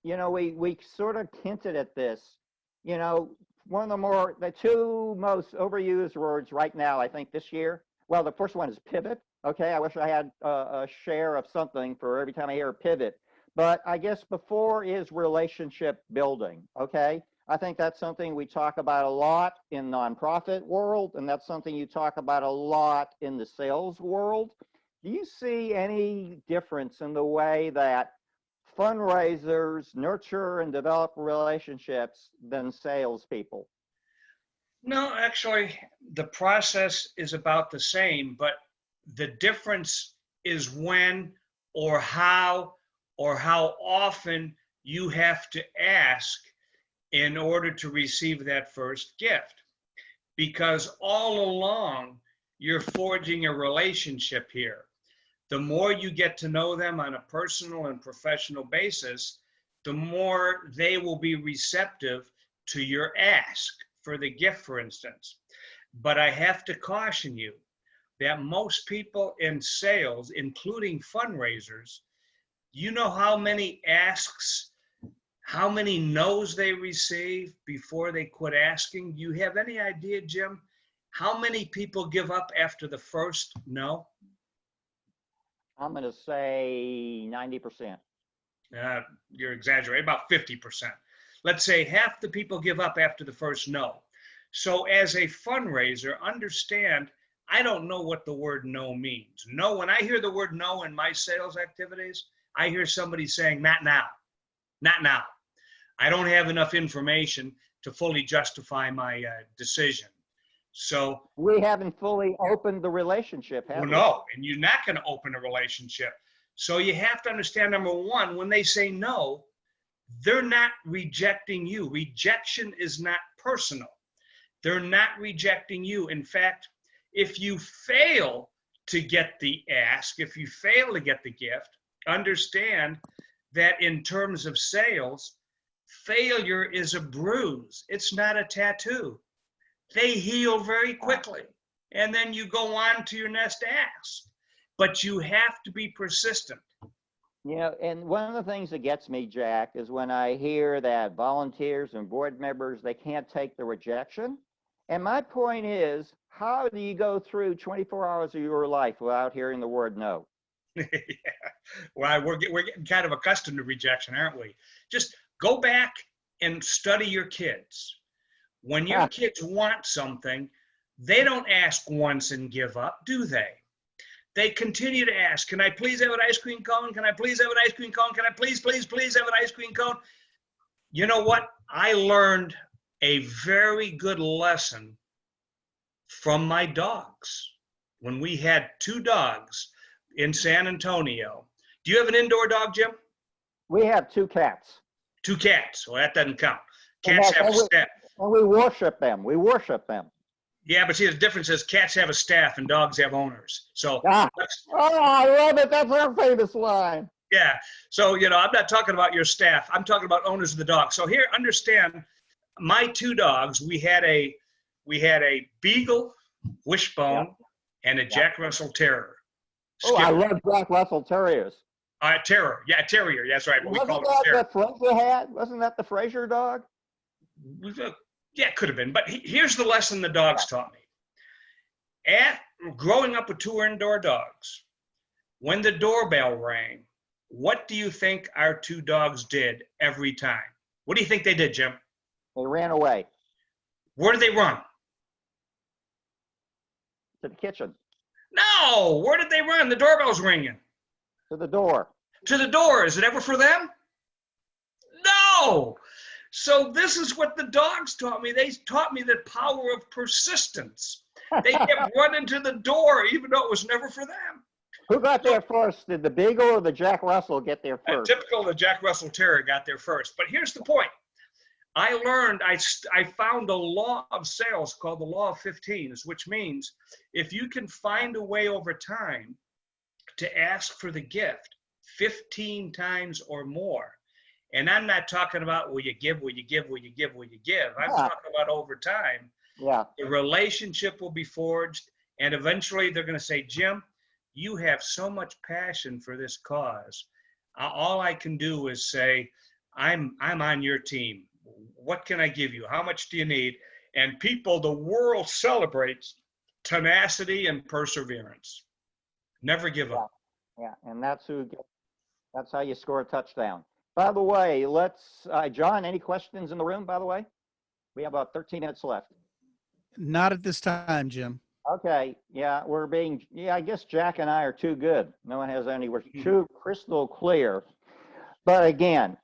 know, we sort of hinted at this. You know, the 2 most overused words right now, I think this year, well, the first one is pivot. Okay, I wish I had a share of something for every time I hear pivot. But I guess before is relationship building, okay? I think that's something we talk about a lot in nonprofit world, and that's something you talk about a lot in the sales world. Do you see any difference in the way that fundraisers nurture and develop relationships than salespeople? No, actually, the process is about the same, but the difference is when or how often you have to ask in order to receive that first gift. Because all along, you're forging a relationship here. The more you get to know them on a personal and professional basis, the more they will be receptive to your ask for the gift, for instance. But I have to caution you that most people in sales, including fundraisers, you know how many asks, how many no's they receive before they quit asking? Do you have any idea, Jim, how many people give up after the first no? I'm going to say 90%. You're exaggerating, about 50%. Let's say half the people give up after the first no. So as a fundraiser, understand, I don't know what the word no means. No, when I hear the word no in my sales activities, I hear somebody saying, not now, not now. I don't have enough information to fully justify my decision. So we haven't fully opened the relationship, have we? No, and you're not going to open a relationship. So you have to understand, number one, when they say no, they're not rejecting you. Rejection is not personal. They're not rejecting you. In fact, if you fail to get the ask. If you fail to get the gift, understand that in terms of sales, failure is a bruise. It's not a tattoo. They heal very quickly. And then you go on to your next ask. But you have to be persistent. You know, and one of the things that gets me, Jack, is when I hear that volunteers and board members, they can't take the rejection. And my point is, how do you go through 24 hours of your life without hearing the word no? Yeah. Well, we're getting kind of accustomed to rejection, aren't we? Just go back and study your kids. When your kids want something, they don't ask once and give up, do they? They continue to ask, can I please have an ice cream cone? Can I please have an ice cream cone? Can I please have an ice cream cone? You know what? I learned a very good lesson from my dogs. When we had 2 dogs in San Antonio. Do you have an indoor dog, Jim? We have 2 cats. 2 cats. Well, that doesn't count. Cats have a staff. And we worship them. We worship them. Yeah, but see, the difference is cats have a staff and dogs have owners. So, oh, I love it. That's our famous line. Yeah. So, you know, I'm not talking about your staff. I'm talking about owners of the dog. So here, understand, my 2 dogs, we had a Beagle, Wishbone, and a Jack Russell Terrier. Oh, I love Jack Russell Terriers. Terrier. Yeah, Terrier. That's right. What we call Wasn't it. that the Fraser had? Wasn't that the Fraser dog? Yeah, it could have been. But here's the lesson the dogs taught me. Growing up with 2 indoor dogs, when the doorbell rang, what do you think our 2 dogs did every time? What do you think they did, Jim? They ran away. Where did they run? To the kitchen. No. Where did they run? The doorbell's ringing. To the door. To the door. Is it ever for them? No. So this is what the dogs taught me. They taught me the power of persistence. They kept running to the door even though it was never for them. Who got there first? Did the Beagle or the Jack Russell get there first? Typical, the Jack Russell Terrier got there first. But here's the point. I learned, I found a law of sales called the law of 15s, which means if you can find a way over time to ask for the gift 15 times or more, and I'm not talking about will you give, will you give, will you give, will you give. I'm talking about over time. Yeah. The relationship will be forged, and eventually they're going to say, Jim, you have so much passion for this cause. All I can do is say, I'm on your team. What can I give you? How much do you need? And people, the world celebrates tenacity and perseverance. Never give up. Yeah, and that's how you score a touchdown. By the way, John, any questions in the room, by the way? We have about 13 minutes left. Not at this time, Jim. Okay, yeah, I guess Jack and I are too good. No one has any, we're too crystal clear. But again,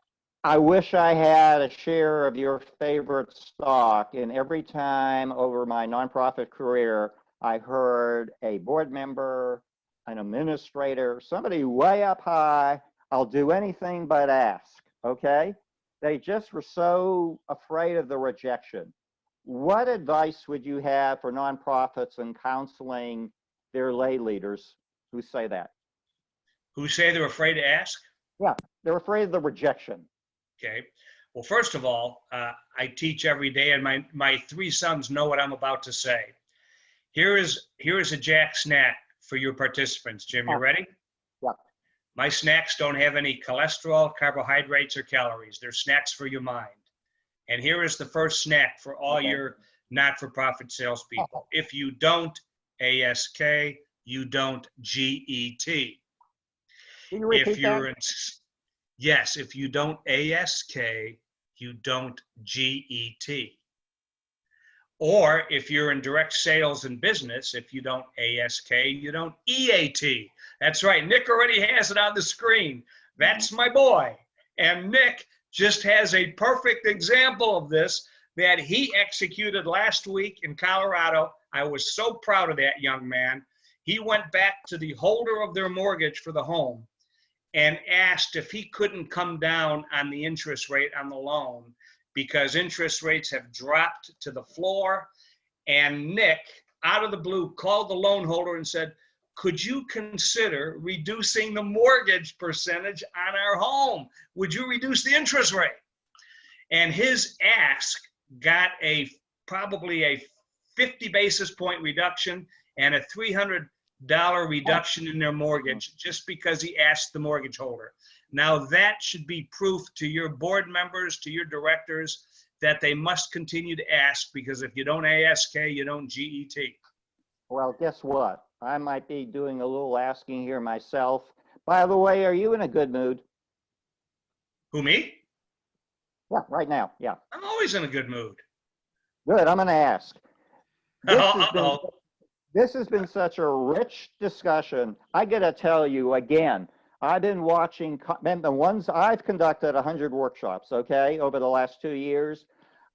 I wish I had a share of your favorite stock, and every time over my nonprofit career, I heard a board member, an administrator, somebody way up high, I'll do anything but ask, okay? They just were so afraid of the rejection. What advice would you have for nonprofits and counseling their lay leaders who say that? Who say they're afraid to ask? Yeah, they're afraid of the rejection. Okay. Well, first of all, I teach every day, and my 3 sons know what I'm about to say. Here is a Jack snack for your participants. Jim, you ready? Yeah. My snacks don't have any cholesterol, carbohydrates, or calories. They're snacks for your mind. And here is the first snack for all your not-for-profit salespeople. If you don't ASK, you don't GET. Can you repeat that? Yes, if you don't ASK, you don't GET. Or if you're in direct sales and business, if you don't ASK, you don't EAT. That's right, Nick already has it on the screen. That's my boy. And Nick just has a perfect example of this that he executed last week in Colorado. I was so proud of that young man. He went back to the holder of their mortgage for the home and asked if he couldn't come down on the interest rate on the loan because interest rates have dropped to the floor. And Nick, out of the blue, called the loan holder and said, could you consider reducing the mortgage percentage on our home? Would you reduce the interest rate? And his ask got probably a 50 basis point reduction and a $300 reduction in their mortgage just because he asked the mortgage holder. Now that should be proof to your board members, to your directors, that they must continue to ask, because if you don't ASK, you don't GET. Well, guess what? I might be doing a little asking here myself. By the way, are you in a good mood? Who, me? Yeah, right now. Yeah. I'm always in a good mood. Good. I'm going to ask. Uh-oh. This has been such a rich discussion. I got to tell you again, I've been watching the ones I've conducted 100 workshops, okay, over the last 2 years.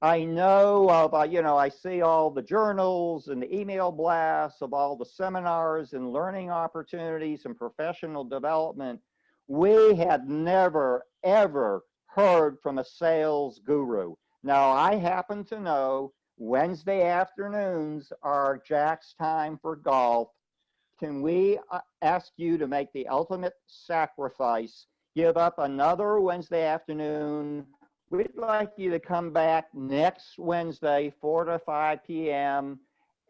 I know about, I see all the journals and the email blasts of all the seminars and learning opportunities and professional development. We had never, ever heard from a sales guru. Now, I happen to know Wednesday afternoons are Jack's time for golf. Can we ask you to make the ultimate sacrifice, give up another Wednesday afternoon? We'd like you to come back next Wednesday, 4 to 5 p.m.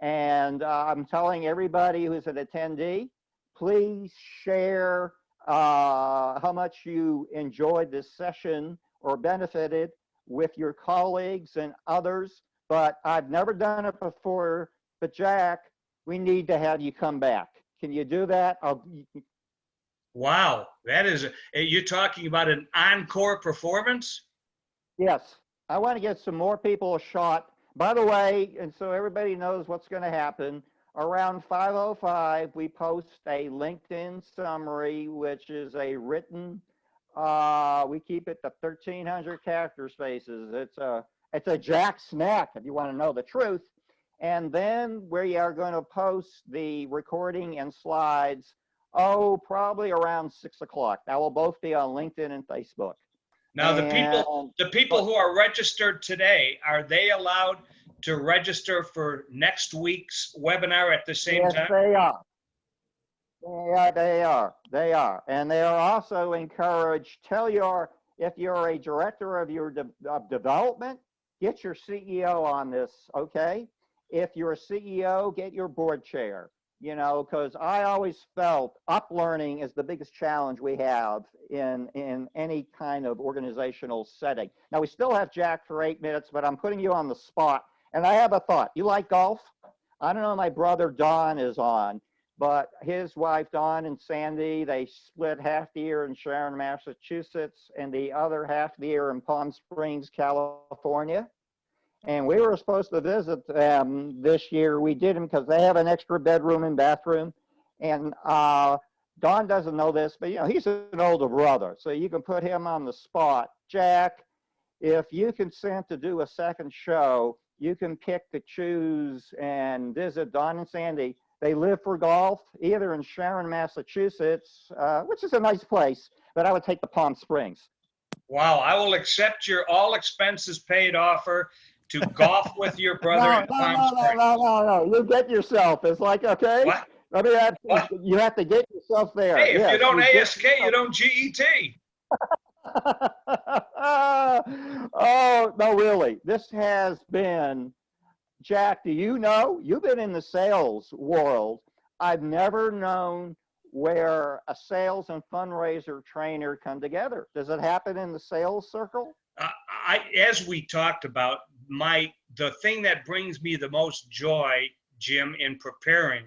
And I'm telling everybody who's an attendee, please share how much you enjoyed this session or benefited with your colleagues and others. But I've never done it before. But Jack, we need to have you come back. Can you do that? Wow, you're talking about an encore performance? Yes, I want to get some more people a shot. By the way, and so everybody knows what's going to happen, around 5:05, we post a LinkedIn summary, which is a written, we keep it to 1,300 character spaces. It's a Jack snack, if you want to know the truth. And then we are going to post the recording and slides, probably around 6 o'clock. That will both be on LinkedIn and Facebook. Now, the people who are registered today, are they allowed to register for next week's webinar at the same time? Yes, they are. They are. And they are also encouraged, if you're a director of development, get your CEO on this, okay? If you're a CEO, get your board chair. Because I always felt up-learning is the biggest challenge we have in any kind of organizational setting. Now, we still have Jack for 8 minutes, but I'm putting you on the spot. And I have a thought. You like golf? I don't know, my brother Don is on, but his wife Dawn and Sandy, they split half the year in Sharon, Massachusetts, and the other half the year in Palm Springs, California. And we were supposed to visit them this year. We didn't because they have an extra bedroom and bathroom. And Don doesn't know this, but he's an older brother, so you can put him on the spot. Jack, if you consent to do a second show, you can pick to choose and visit Don and Sandy. They live for golf, either in Sharon, Massachusetts, which is a nice place, but I would take the Palm Springs. Wow, I will accept your all expenses paid offer to golf with your brother in Palm Springs. No. You get yourself. It's like, okay. What? You have to get yourself there. Hey, if you don't ASK, you don't GET. Oh, no, really. This has been, Jack, do you know? You've been in the sales world. I've never known where a sales and fundraiser trainer come together. Does it happen in the sales circle? As we talked about, the thing that brings me the most joy, Jim, in preparing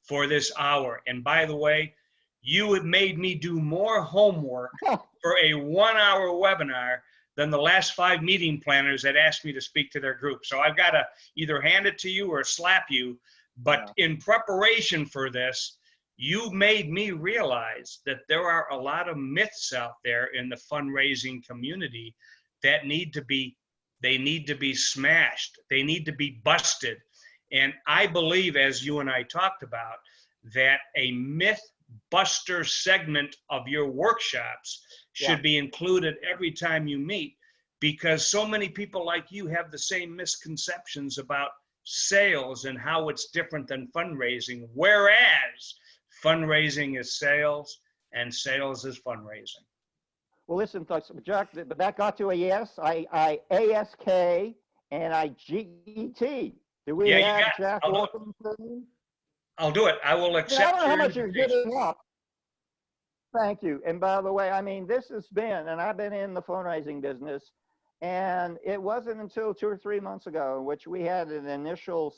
for this hour, and by the way, you have made me do more homework for a 1-hour webinar than the last 5 meeting planners that asked me to speak to their group. So I've got to either hand it to you or slap you. But in preparation for this, you made me realize that there are a lot of myths out there in the fundraising community that need to be smashed. They need to be busted. And I believe, as you and I talked about, that a myth buster segment of your workshops should be included every time you meet, because so many people like you have the same misconceptions about sales and how it's different than fundraising. Whereas fundraising is sales, and sales is fundraising. Well, listen, folks, Jack, but that got to a yes. I ASK and I GET. Do we Yeah, you have got it. Jack I'll do it. Warkenthien? I'll do it. I will I accept don't know how your much you're invitation. giving up. Thank you. And by the way, I mean, this has been, and I've been in the fundraising business, and it wasn't until 2 or 3 months ago in which we had an initial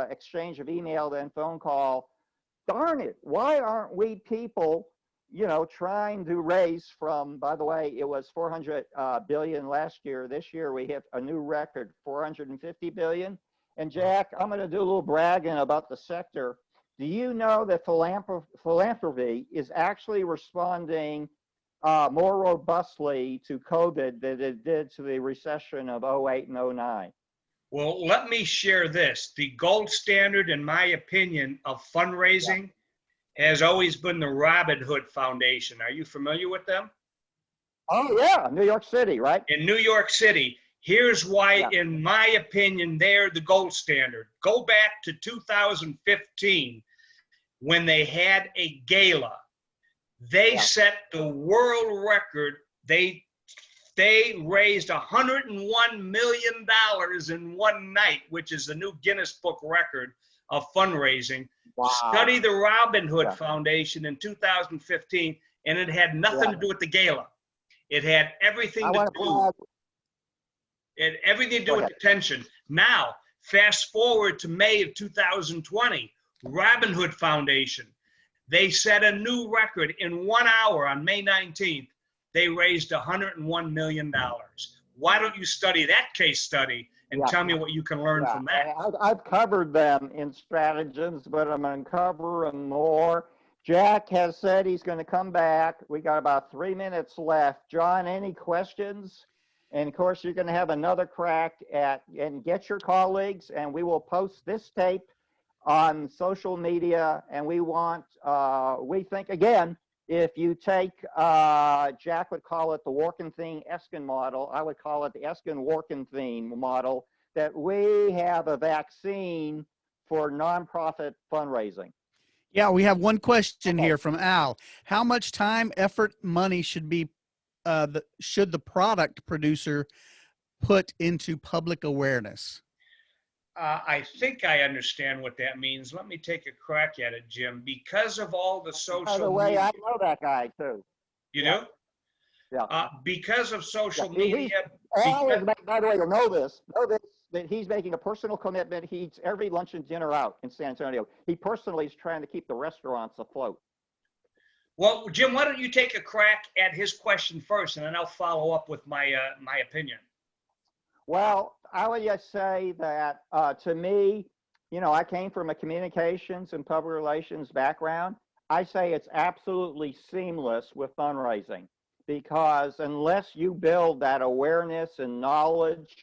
exchange of email and phone call. Darn it, why aren't we people, you know, trying to raise from, by the way, it was 400 billion last year. This year we hit a new record, 450 billion. And Jack, I'm going to do a little bragging about the sector. Do you know that philanthropy is actually responding more robustly to COVID than it did to the recession of 08 and 09? Well, let me share this. The gold standard, in my opinion, of fundraising has always been the Robin Hood Foundation. Are you familiar with them? Oh, yeah, New York City, right? In New York City. Here's why, in my opinion, they're the gold standard. Go back to 2015 when they had a gala. They set the world record. They raised $101 million in one night, which is the new Guinness Book record of fundraising. Wow. Study the Robin Hood Foundation in 2015, and it had nothing to do with the gala. It had everything to do. It had everything to do with attention. Now, fast forward to May of 2020, Robin Hood Foundation. They set a new record in 1 hour on May 19th. They raised $101 million. Why don't you study that case study and tell me what you can learn from that? I've covered them in stratagems, but I'm going to cover them more. Jack has said he's going to come back. We got about 3 minutes left. John, any questions? And of course, you're going to have another crack at, and get your colleagues, and we will post this tape on social media. And we want, we think, again, if you take, Jack would call it the Warkenthien-Eskin model, I would call it the Eskin-Warkenthien model, that we have a vaccine for nonprofit fundraising. Yeah, we have one question here from Al. How much time, effort, money should be should the product producer put into public awareness? I think I understand what that means. Let me take a crack at it, Jim. Because of all the social By the way, media, I know that guy too. you know? Yeah. Because of social media. By the way, you'll know this, that he's making a personal commitment. He eats every lunch and dinner out in San Antonio. He personally is trying to keep the restaurants afloat. Well, Jim, why don't you take a crack at his question first, and then I'll follow up with my my opinion. Well, I would just say that to me, you know, I came from a communications and public relations background. I say it's absolutely seamless with fundraising, because unless you build that awareness and knowledge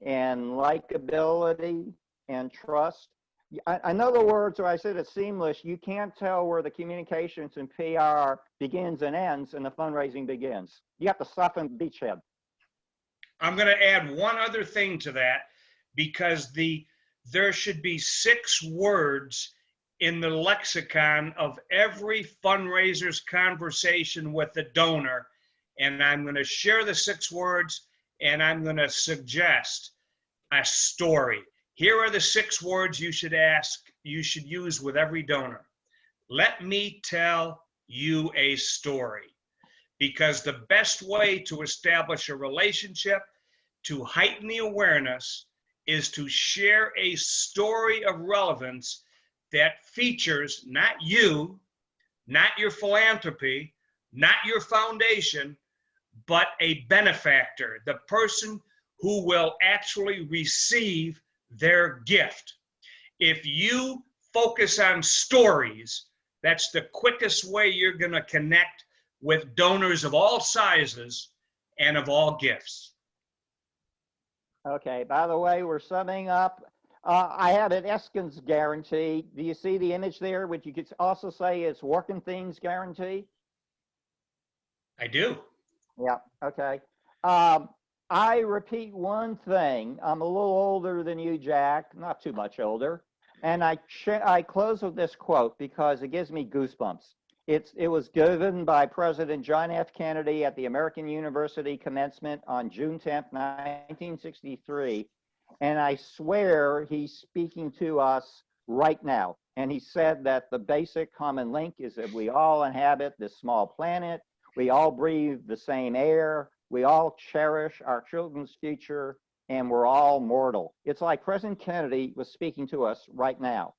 and likability and trust, in other words, when I said it's seamless, you can't tell where the communications and PR begins and ends and the fundraising begins. You have to soften the beachhead. I'm going to add one other thing to that, because there should be 6 words in the lexicon of every fundraiser's conversation with the donor. And I'm going to share the 6 words, and I'm going to suggest a story. Here are the 6 words you should use with every donor. Let me tell you a story. Because the best way to establish a relationship, to heighten the awareness, is to share a story of relevance that features not you, not your philanthropy, not your foundation, but a benefactor, the person who will actually receive their gift. If you focus on stories, that's the quickest way you're going to connect with donors of all sizes and of all gifts. Okay, by the way, we're summing up. I have an Eskin's guarantee. Do you see the image there, which you could also say is Warkenthien's guarantee? I do. Yeah, okay. I repeat one thing. I'm a little older than you, Jack, not too much older. And I close with this quote because it gives me goosebumps. It was given by President John F. Kennedy at the American University commencement on June 10th, 1963. And I swear he's speaking to us right now. And he said that the basic common link is that we all inhabit this small planet. We all breathe the same air. We all cherish our children's future, and we're all mortal. It's like President Kennedy was speaking to us right now.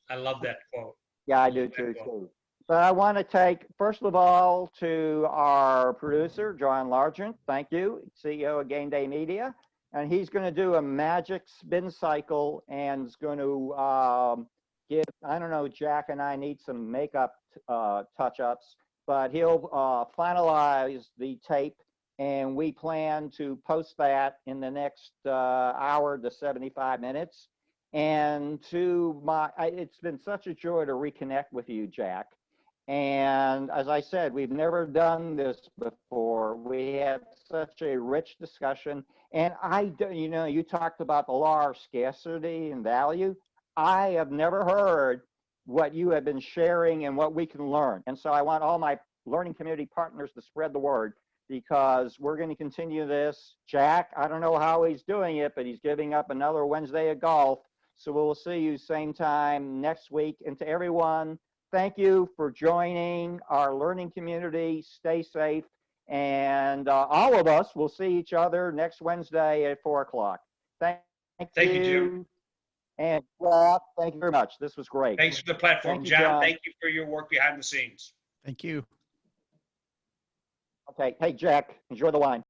I love that quote. Yeah, I do too. But I want to take, first of all, to our producer, John Largent. Thank you, CEO of Game Day Media. And he's going to do a magic spin cycle and is going to give, I don't know, Jack and I need some makeup touch-ups, but he'll finalize the tape, and we plan to post that in the next hour to 75 minutes. And it's been such a joy to reconnect with you, Jack. And as I said, we've never done this before. We had such a rich discussion. And you talked about the law of scarcity and value. I have never heard what you have been sharing and what we can learn. And so I want all my learning community partners to spread the word, because we're going to continue this. Jack, I don't know how he's doing it, but he's giving up another Wednesday of golf. So we'll see you same time next week. And to everyone, thank you for joining our learning community. Stay safe. And all of us will see each other next Wednesday at 4 o'clock. Thank you, Jim. And thank you very much. This was great. Thanks for the platform, Thank you, John. Thank you for your work behind the scenes. Thank you. Okay. Hey, Jack, enjoy the wine.